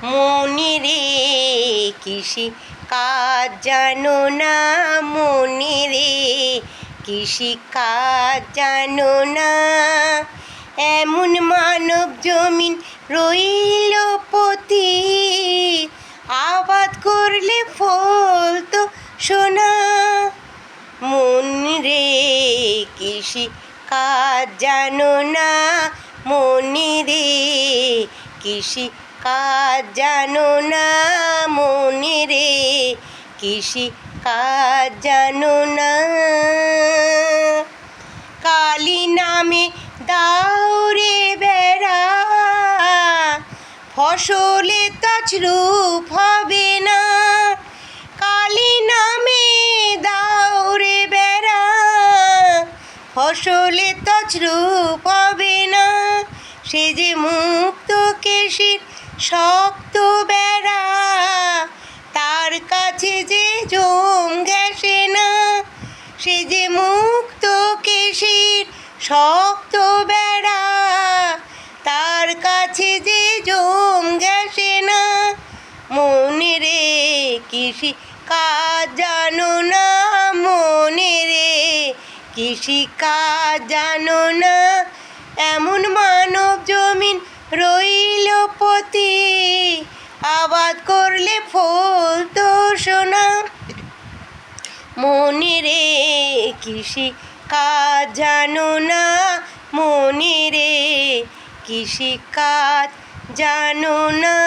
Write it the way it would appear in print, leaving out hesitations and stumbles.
মনি রে কৃষি কাজ জানো না, মনি রে কৃষি কাজ জানো না। এমন মানব জমিন রইল পতি, আবাদ করলে ফল তো সোনা। মনি রে কৃষি কাজ জানো না, মনি রে কৃষি কাজ জানো না, মনি রে কৃষি কাজ জানো না। কালী নামে দাউরে বেড়া, ফসলে তছরূপ হবে না। কালী নামে দাউরে বেড়া, ফসলে তছরূপ হবে না। সে যে মুক্ত কেশির শক্ত বেড়া, তার কাছে যে জম ঘেঁষে না। সে যে মুক্ত কেশির শক্ত বেড়া, তার কাছে যে জম ঘেঁষে না। মনি রে কৃষি কাজ জানো না, মনি রে কৃষি কাজ জানো না। এমন মানব জমিন রইল পতি, আবাদ করলে ফল তো সোনা। মনি রে কৃষি কাজ জানো না, মনি রে কৃষি কাজ জানো না।